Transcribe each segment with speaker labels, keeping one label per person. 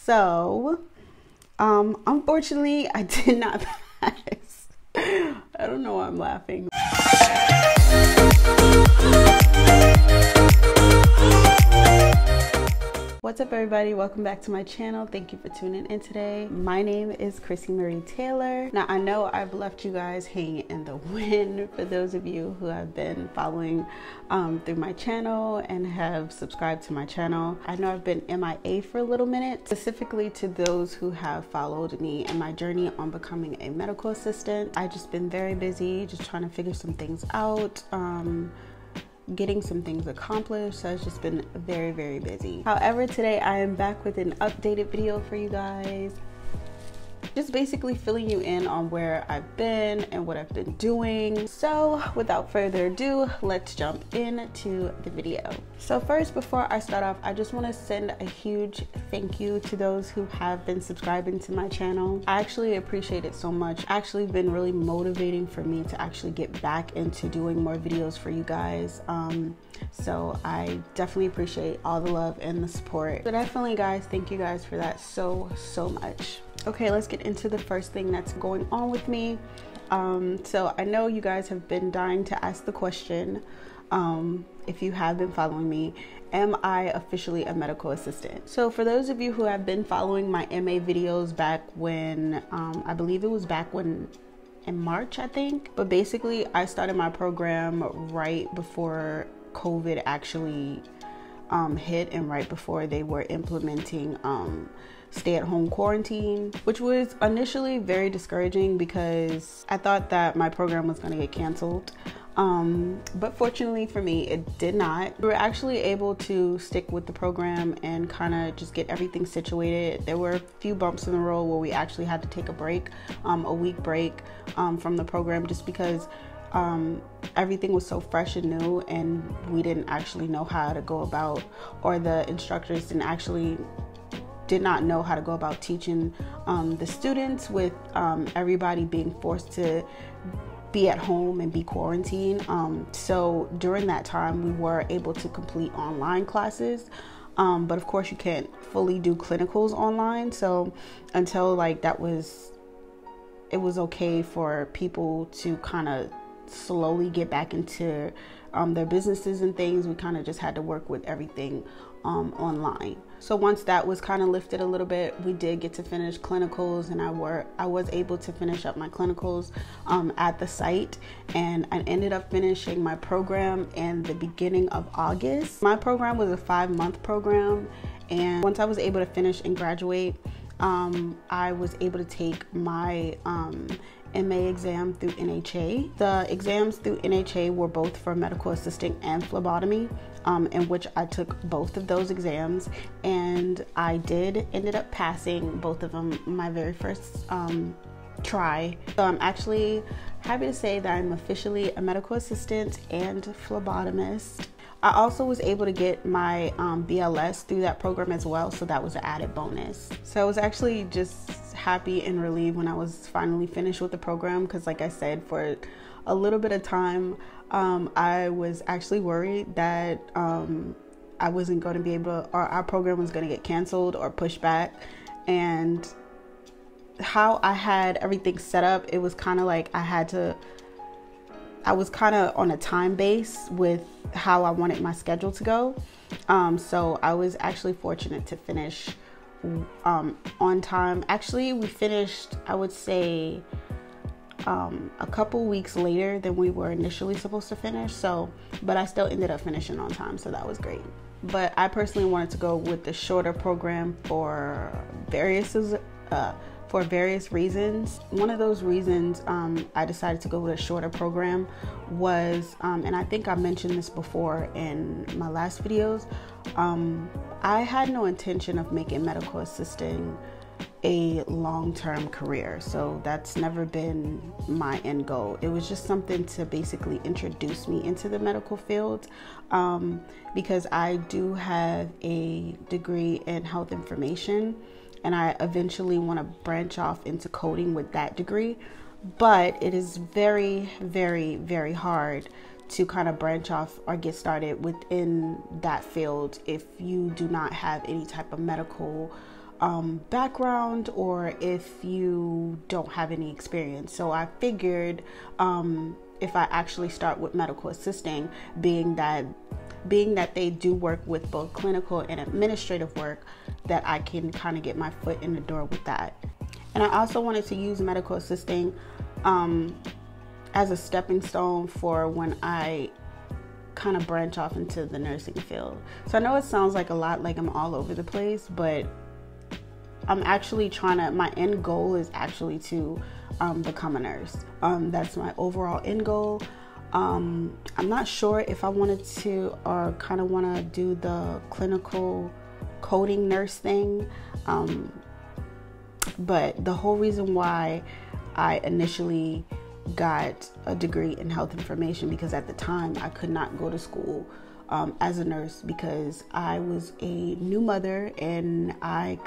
Speaker 1: So, unfortunately, I did not pass. I don't know why I'm laughing. What's up, everybody? Welcome back to my channel. Thank you for tuning in today. My name is Chrissy Marie Taylor. Now, I know I've left you guys hanging in the wind for those of you who have been following through my channel and have subscribed to my channel. I know I've been MIA for a little minute, specifically to those who have followed me in my journey on becoming a medical assistant. I've just been very busy, just trying to figure some things out. Getting some things accomplished, so it's just been very, very busy. However, today I am back with an updated video for you guys, just basically filling you in on where I've been and what I've been doing. So without further ado, let's jump into the video. So first, before I start off, I just want to send a huge thank you to those who have been subscribing to my channel. I actually appreciate it so much. Actually been really motivating for me to actually get back into doing more videos for you guys. So I definitely appreciate all the love and the support. So definitely, guys, thank you guys for that so much. Okay, let's get into the first thing that's going on with me. So I know you guys have been dying to ask the question, if you have been following me, am I officially a medical assistant? So for those of you who have been following my MA videos back when, I believe it was back when in March, I think. But basically, I started my program right before COVID actually hit, and right before they were implementing stay-at-home quarantine, which was initially very discouraging because I thought that my program was going to get canceled. But fortunately for me, it did not. We were actually able to stick with the program and kind of just get everything situated. There were a few bumps in the road where we actually had to take a break, a week break from the program, just because everything was so fresh and new, and we didn't actually know how to go about, or the instructors did not know how to go about teaching the students with everybody being forced to be at home and be quarantined. So during that time, we were able to complete online classes. But of course, you can't fully do clinicals online. So until it was okay for people to kind of slowly get back into their businesses and things, we kind of just had to work with everything online. So once that was kind of lifted a little bit, we did get to finish clinicals, and I was able to finish up my clinicals at the site, and I ended up finishing my program in the beginning of August. My program was a 5-month program, and once I was able to finish and graduate, I was able to take my MA exam through NHA. The exams through NHA were both for medical assisting and phlebotomy, in which I took both of those exams, and I ended up passing both of them my very first try. So I'm actually happy to say that I'm officially a medical assistant and phlebotomist. I also was able to get my BLS through that program as well, so that was an added bonus. So I was actually just happy and relieved when I was finally finished with the program, because like I said, for a little bit of time, I was actually worried that I wasn't going to be able to, or our program was going to get canceled or pushed back. And how I had everything set up, it was kind of like I was kind of on a time base with how I wanted my schedule to go. So I was actually fortunate to finish on time. Actually, we finished, I would say, a couple weeks later than we were initially supposed to finish. But I still ended up finishing on time, so that was great. But I personally wanted to go with the shorter program for various reasons. One of those reasons I decided to go with a shorter program was, and I think I mentioned this before in my last videos, I had no intention of making medical assisting a long-term career. So that's never been my end goal. It was just something to basically introduce me into the medical field, because I do have a degree in health information, and I eventually want to branch off into coding with that degree. But it is very, very, very hard to kind of branch off or get started within that field if you do not have any type of medical background or if you don't have any experience. So I figured if I actually start with medical assisting, being that they do work with both clinical and administrative work, that I can kind of get my foot in the door with that. And I also wanted to use medical assisting as a stepping stone for when I kind of branch off into the nursing field. So I know it sounds like a lot, like I'm all over the place, but I'm actually my end goal is actually to become a nurse. That's my overall end goal. I'm not sure if I wanted to or kind of want to do the clinical coding nurse thing. But the whole reason why I initially got a degree in health information, because at the time I could not go to school as a nurse because I was a new mother and I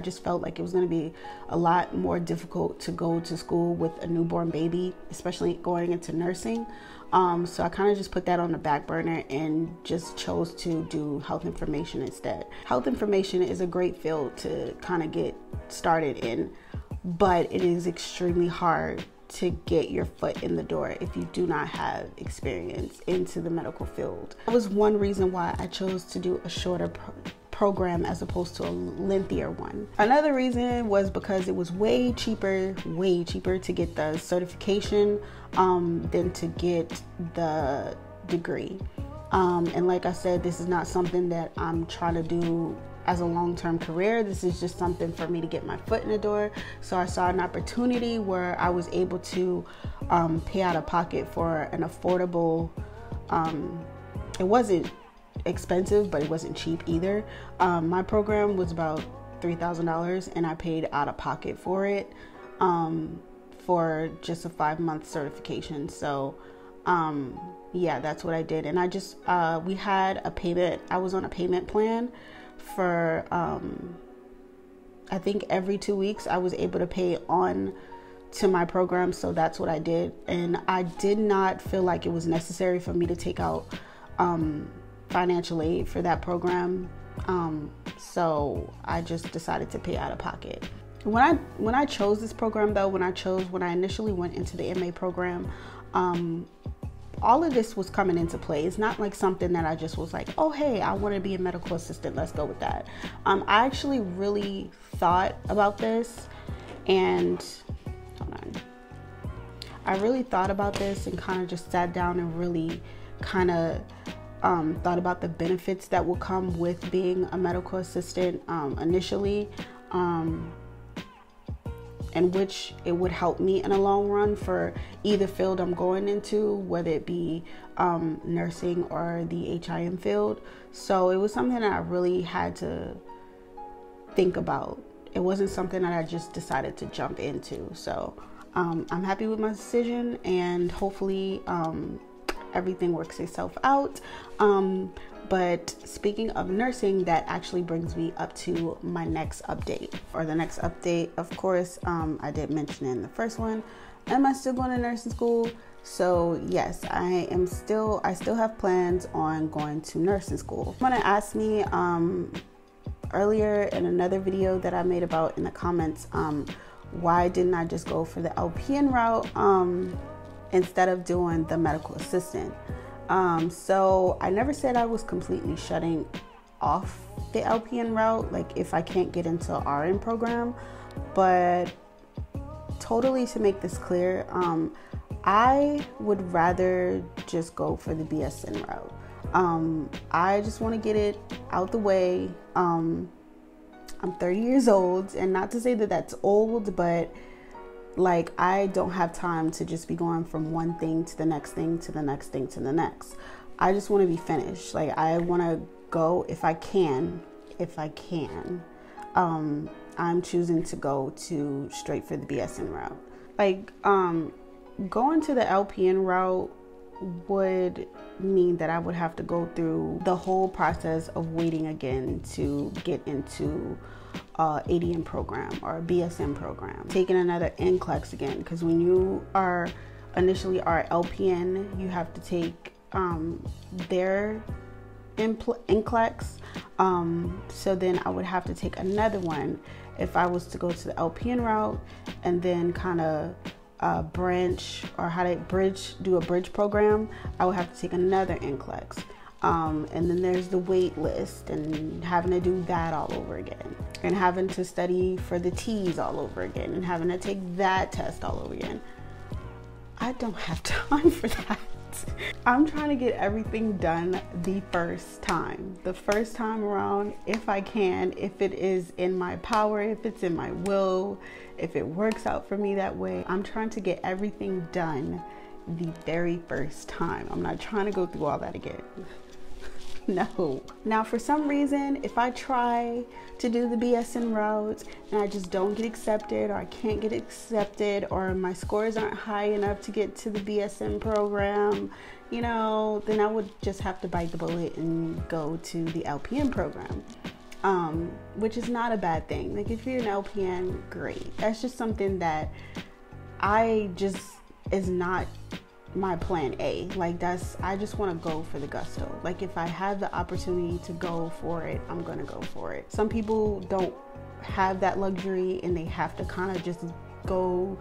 Speaker 1: just felt like it was going to be a lot more difficult to go to school with a newborn baby, especially going into nursing. So I kind of just put that on the back burner and just chose to do health information instead. Health information is a great field to kind of get started in, but it is extremely hard to get your foot in the door if you do not have experience into the medical field. That was one reason why I chose to do a shorter program as opposed to a lengthier one. Another reason was because it was way cheaper to get the certification than to get the degree. And like I said, this is not something that I'm trying to do as a long-term career. This is just something for me to get my foot in the door. So I saw an opportunity where I was able to pay out of pocket for an affordable, it wasn't expensive, but it wasn't cheap either. My program was about $3,000 and I paid out of pocket for it for just a 5-month certification. So yeah, that's what I did. And I just, we had a payment, I was on a payment plan for I think every 2 weeks I was able to pay on to my program. So that's what I did, and I did not feel like it was necessary for me to take out financial aid for that program, so I just decided to pay out of pocket. When I chose this program though, when I initially went into the MA program, all of this was coming into play. It's not like something that I just was like, oh, hey, I want to be a medical assistant, let's go with that. I actually really thought about this and, hold on. I really thought about this and kind of just sat down and really kind of thought about the benefits that will come with being a medical assistant initially. And which it would help me in the long run for either field I'm going into, whether it be nursing or the HIM field. So it was something that I really had to think about. It wasn't something that I just decided to jump into. So I'm happy with my decision, and hopefully everything works itself out. But speaking of nursing, that actually brings me up to my next update. Or the next update, of course, I did mention in the first one, am I still going to nursing school? So yes, I still have plans on going to nursing school. Someone asked me earlier in another video that I made about in the comments, why didn't I just go for the LPN route instead of doing the medical assistant? So I never said I was completely shutting off the LPN route, like if I can't get into an RN program, but totally to make this clear, I would rather just go for the BSN route. I just want to get it out the way. I'm 30 years old, and not to say that that's old, but like I don't have time to just be going from one thing to the next thing to the next thing to the next. I just want to be finished. Like I want to go if I can. I'm choosing to go straight for the BSN route. Like going to the LPN route would mean that I would have to go through the whole process of waiting again to get into ADN program or a BSN program, taking another NCLEX again, because when you initially are LPN, you have to take their NCLEX. So then I would have to take another one if I was to go to the LPN route, and then kind of branch or do a bridge program. I would have to take another NCLEX. And then there's the wait list and having to do that all over again, and having to study for the T's all over again, and having to take that test all over again. I don't have time for that. I'm trying to get everything done the first time around, if I can, if it is in my power, if it's in my will, if it works out for me that way. I'm trying to get everything done the very first time. I'm not trying to go through all that again. No. Now, for some reason, if I try to do the BSN route and I just don't get accepted, or I can't get accepted, or my scores aren't high enough to get to the BSN program, then I would just have to bite the bullet and go to the LPN program, which is not a bad thing. Like, if you're an LPN, great. That's just something that is not my plan A. Like, I just want to go for the gusto. Like, if I have the opportunity to go for it, I'm gonna go for it. Some people don't have that luxury, and they have to kind of just go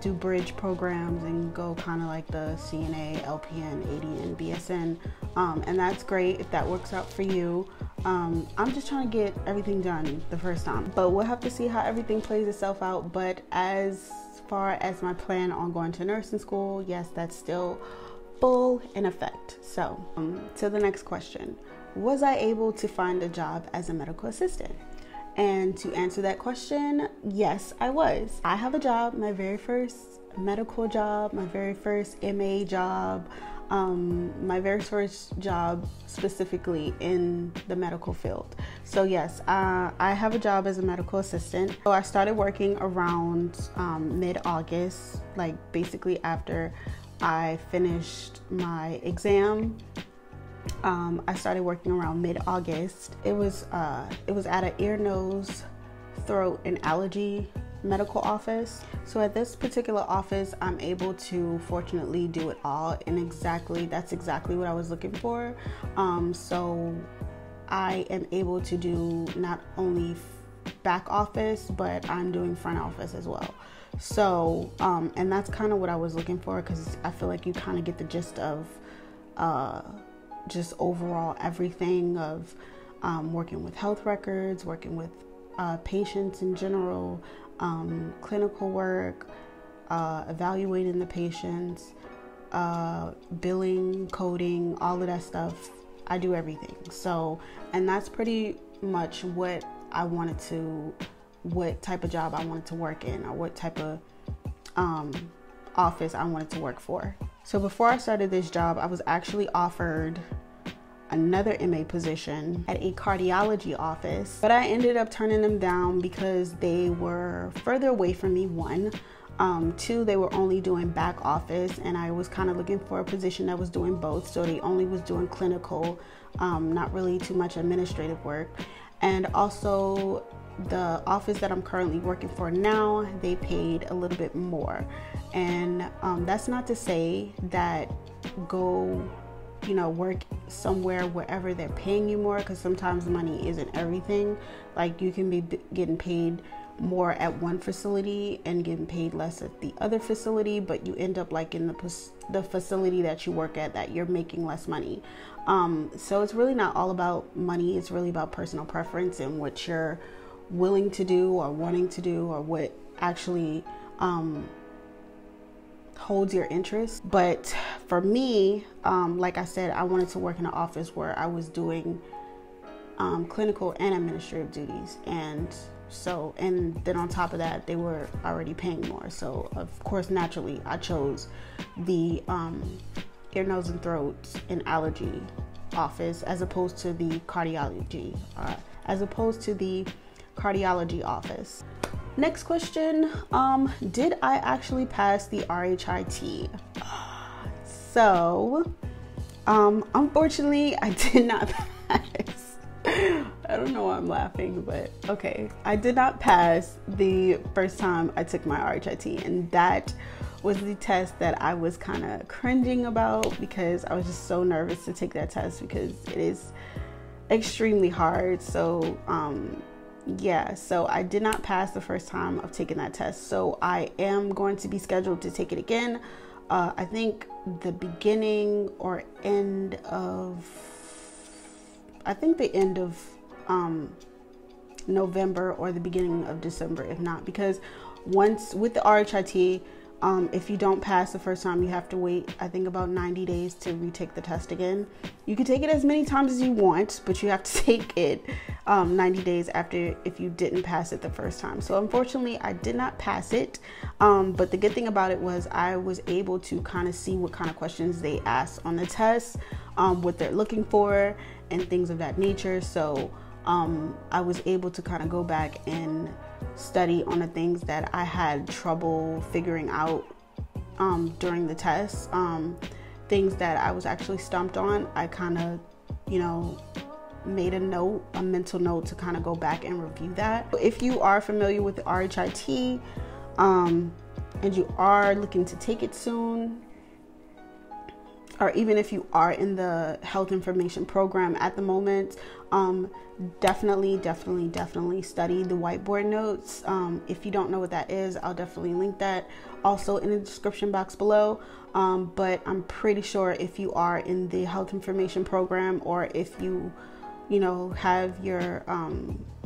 Speaker 1: do bridge programs and go kind of like the CNA, LPN, ADN, BSN, and that's great if that works out for you. I'm just trying to get everything done the first time, but we'll have to see how everything plays itself out. But as far as my plan on going to nursing school, yes, that's still full in effect. So to the next question: was I able to find a job as a medical assistant? And to answer that question, yes, I was. I have a job, my very first medical job, my very first MA job, my very first job specifically in the medical field. So yes, I have a job as a medical assistant. So I started working around mid-August, like basically after I finished my exam. I started working around mid-August. It was at an ear, nose, throat, and allergy medical office. So at this particular office, I'm able to fortunately do it all, and that's exactly what I was looking for. So I am able to do not only back office, but I'm doing front office as well. So and that's kind of what I was looking for, because I feel like you kind of get the gist of just overall everything of working with health records, working with patients in general, clinical work, evaluating the patients, billing, coding, all of that stuff. I do everything. So, and that's pretty much what type of job I wanted to work in, or what type of office I wanted to work for. So before I started this job, I was actually offered another MA position at a cardiology office, but I ended up turning them down because they were further away from me, one. Two, they were only doing back office, and I was kind of looking for a position that was doing both. So they only was doing clinical, not really too much administrative work. And also the office that I'm currently working for now, they paid a little bit more. And that's not to say that go work somewhere wherever they're paying you more, because sometimes money isn't everything. Like, you can be getting paid more at one facility and getting paid less at the other facility, but you end up like in the facility that you work at, that you're making less money. So it's really not all about money. It's really about personal preference and what you're willing to do or wanting to do, or what actually holds your interest. But for me, like I said, I wanted to work in an office where I was doing clinical and administrative duties, and then on top of that, they were already paying more. So of course, naturally, I chose the ear, nose, and throat and allergy office as opposed to the cardiology office. Next question, did I actually pass the RHIT? So, unfortunately, I did not pass. I don't know why I'm laughing, but okay. I did not pass the first time I took my RHIT, and that was the test that I was kind of cringing about, because I was just so nervous to take that test because it is extremely hard. So yeah, so I did not pass the first time of taking that test. So I am going to be scheduled to take it again. I think the beginning or end of, I think the end of November or the beginning of December, if not, because once with the RHIT, if you don't pass the first time, you have to wait, I think, about 90 days to retake the test again. You can take it as many times as you want, but you have to take it 90 days after if you didn't pass it the first time. So unfortunately, I did not pass it. But the good thing about it was I was able to kind of see what kind of questions they asked on the test, what they're looking for, and things of that nature. So I was able to kind of go back and study on the things that I had trouble figuring out during the test. Things that I was actually stumped on, I kind of, made a mental note to kind of go back and review that. If you are familiar with the RHIT and you are looking to take it soon, or even if you are in the health information program at the moment, definitely study the whiteboard notes. If you don't know what that is, I'll definitely link that also in the description box below. But I'm pretty sure if you are in the health information program, or if you have your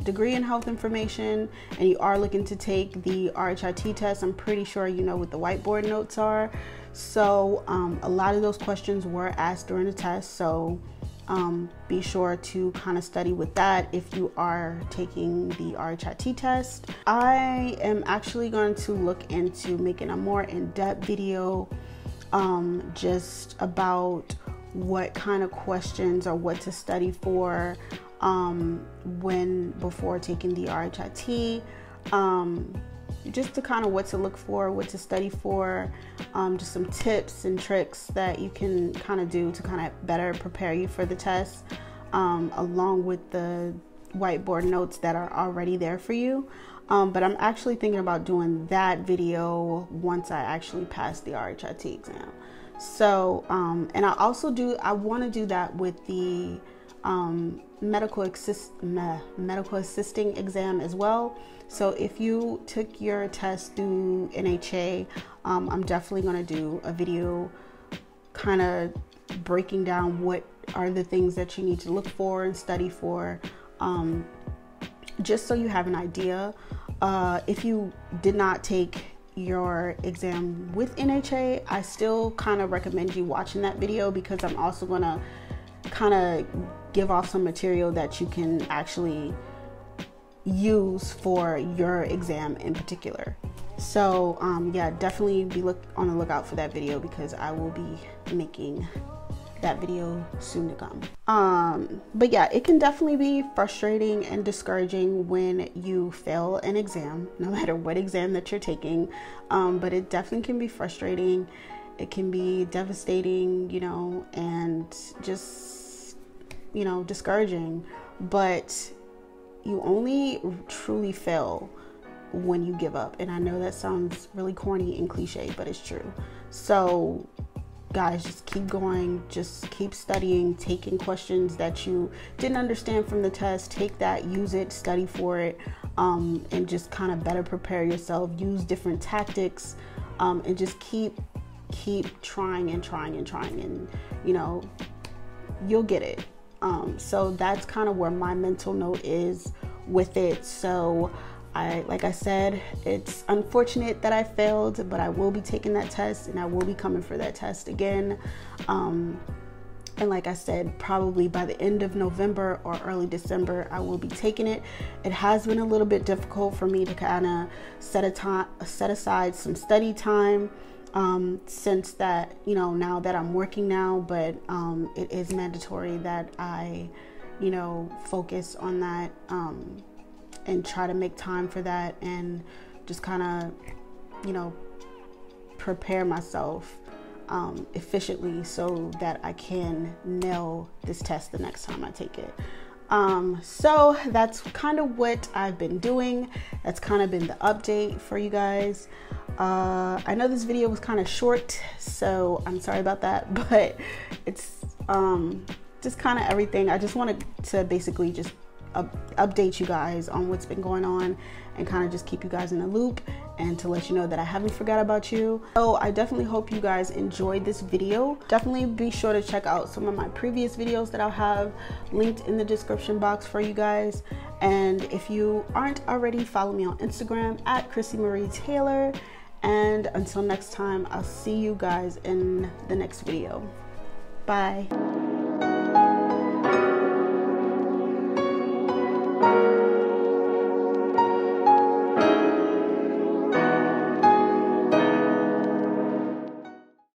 Speaker 1: degree in health information and you are looking to take the RHIT test, I'm pretty sure you know what the whiteboard notes are. So a lot of those questions were asked during the test. So be sure to kind of study with that if you are taking the RHIT test. I am actually going to look into making a more in-depth video just about what kind of questions or what to study for before taking the RHIT, just to kind of what to look for, what to study for, just some tips and tricks that you can kind of do to kind of better prepare you for the test, along with the whiteboard notes that are already there for you. But I'm actually thinking about doing that video once I actually pass the RHIT exam. So, and I want to do that with the medical assisting exam as well. So if you took your test through NHA, I'm definitely going to do a video kind of breaking down what are the things that you need to look for and study for, just so you have an idea. If you did not take your exam with NHA, I still kind of recommend you watching that video, because I'm also going to kind of give off some material that you can actually use for your exam in particular. So yeah, definitely be on the lookout for that video, because I will be making that video soon to come. But yeah, it can definitely be frustrating and discouraging when you fail an exam, no matter what exam that you're taking. But it definitely can be frustrating. It can be devastating, and just, discouraging. But you only truly fail when you give up. And I know that sounds really corny and cliche, but it's true. So guys, just keep going, just keep studying, taking questions that you didn't understand from the test, take that, use it, study for it, and just kind of better prepare yourself, use different tactics, and just keep trying and you'll get it. So that's kind of where my mental note is with it. So like I said, it's unfortunate that I failed, but I will be taking that test and I will be coming for that test again. And like I said, probably by the end of November or early December, I will be taking it. It has been a little bit difficult for me to kind of set aside some study time, since that, now that I'm working now, but it is mandatory that I, focus on that, and try to make time for that, and just kind of, prepare myself efficiently so that I can nail this test the next time I take it. So that's kind of what I've been doing. That's kind of been the update for you guys. I know this video was kind of short, so I'm sorry about that, but it's just kind of everything. I just wanted to basically just update you guys on what's been going on and kind of just keep you guys in the loop and to let you know that I haven't forgot about you. So I definitely hope you guys enjoyed this video. Definitely be sure to check out some of my previous videos that I'll have linked in the description box for you guys. And if you aren't already, follow me on Instagram at Chrissy Marie Taylor. And until next time, I'll see you guys in the next video. Bye.